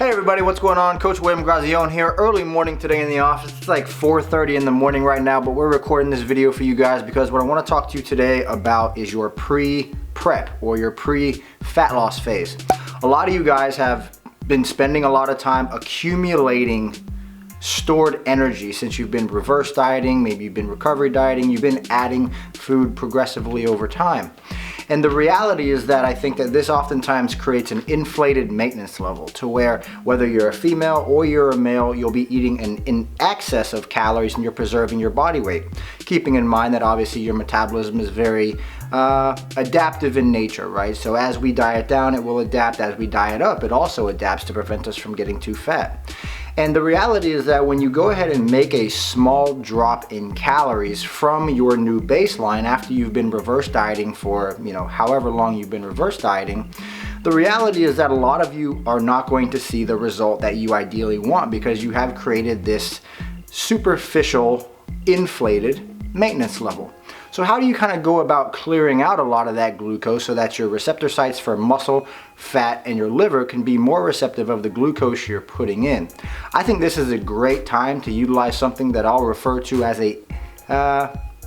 Hey everybody, what's going on? Coach Grazione here. Early morning today in the office. It's like 4:30 in the morning right now, but we're recording this video for you guys because what I want to talk to you today about is your pre-prep or your pre-fat loss phase. A lot of you guys have been spending a lot of time accumulating stored energy since you've been reverse dieting, maybe you've been recovery dieting, you've been adding food progressively over time. And the reality is that I think that this oftentimes creates an inflated maintenance level to where whether you're a female or you're a male, you'll be eating in excess of calories and you're preserving your body weight. Keeping in mind that obviously your metabolism is very adaptive in nature, right? So as we diet down, it will adapt. As we diet up, it also adapts to prevent us from getting too fat. And the reality is that when you go ahead and make a small drop in calories from your new baseline after you've been reverse dieting for, however long you've been reverse dieting, the reality is that a lot of you are not going to see the result that you ideally want because you have created this superficial, inflated maintenance level. So how do you kind of go about clearing out a lot of that glucose so that your receptor sites for muscle, fat, and your liver can be more receptive of the glucose you're putting in? I think this is a great time to utilize something that I'll refer to as a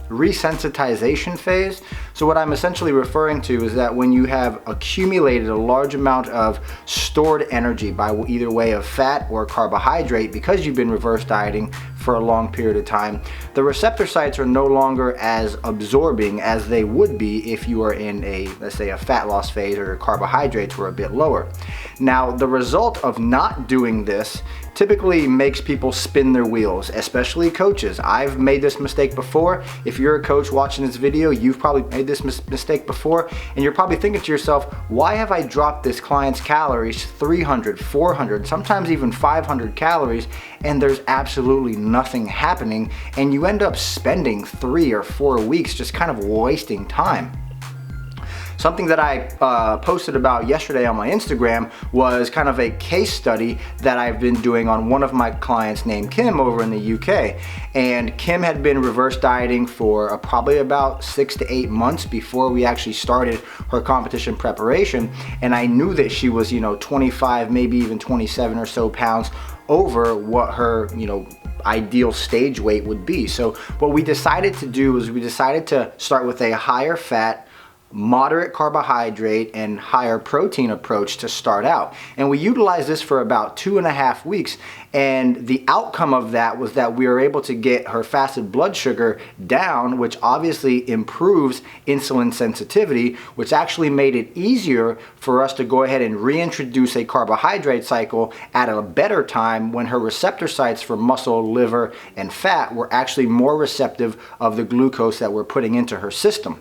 resensitization phase. So what I'm essentially referring to is that when you have accumulated a large amount of stored energy by either way of fat or carbohydrate because you've been reverse dieting for a long period of time, the receptor sites are no longer as absorbing as they would be if you are in a, let's say, a fat loss phase or your carbohydrates were a bit lower. Now, the result of not doing this typically makes people spin their wheels, especially coaches. I've made this mistake before. If you're a coach watching this video, you've probably made this mistake before, and you're probably thinking to yourself, why have I dropped this client's calories 300, 400, sometimes even 500 calories, and there's absolutely nothing happening, and you end up spending 3 or 4 weeks just kind of wasting time. Something that I posted about yesterday on my Instagram was kind of a case study that I've been doing on one of my clients named Kim over in the UK. And Kim had been reverse dieting for probably about 6 to 8 months before we actually started her competition preparation. And I knew that she was, 25, maybe even 27 or so pounds over what her, ideal stage weight would be. So what we decided to do is we decided to start with a higher fat, moderate carbohydrate and higher protein approach to start out. And we utilized this for about 2.5 weeks. And the outcome of that was that we were able to get her fasted blood sugar down, which obviously improves insulin sensitivity, which actually made it easier for us to go ahead and reintroduce a carbohydrate cycle at a better time when her receptor sites for muscle, liver, and fat were actually more receptive of the glucose that we're putting into her system.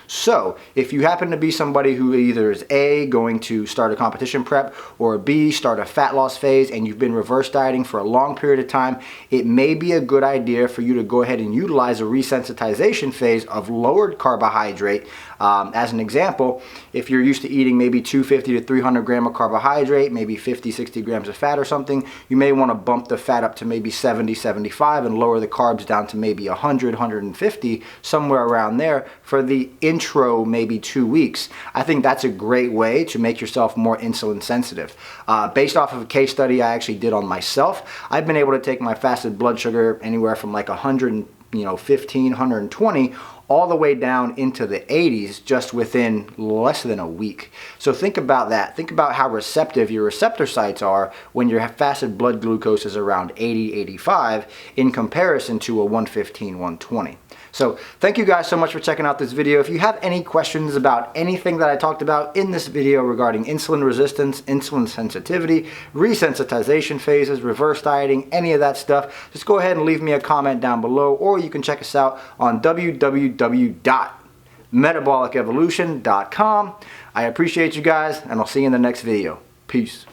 So if you happen to be somebody who either is A, going to start a competition prep, or B, start a fat loss phase, and you've been reverse dieting for a long period of time, it may be a good idea for you to go ahead and utilize a resensitization phase of lowered carbohydrate. As an example, if you're used to eating maybe 250 to 300 grams of carbohydrate, maybe 50, 60 grams of fat or something, you may want to bump the fat up to maybe 70, 75 and lower the carbs down to maybe 100, 150, somewhere around there for the intro maybe 2 weeks. I think that's a great way to make yourself more insulin sensitive. Based off of a case study I actually did on myself, I've been able to take my fasted blood sugar anywhere from like 115, 120 all the way down into the 80s just within less than a week. So think about that. Think about how receptive your receptor sites are when your fasted blood glucose is around 80, 85 in comparison to a 115, 120. So thank you guys so much for checking out this video. If you have any questions about anything that I talked about in this video regarding insulin resistance, insulin sensitivity, resensitization phases, reverse dieting, any of that stuff, just go ahead and leave me a comment down below, or you can check us out on www.metabolicevolution.com. I appreciate you guys, and I'll see you in the next video. Peace.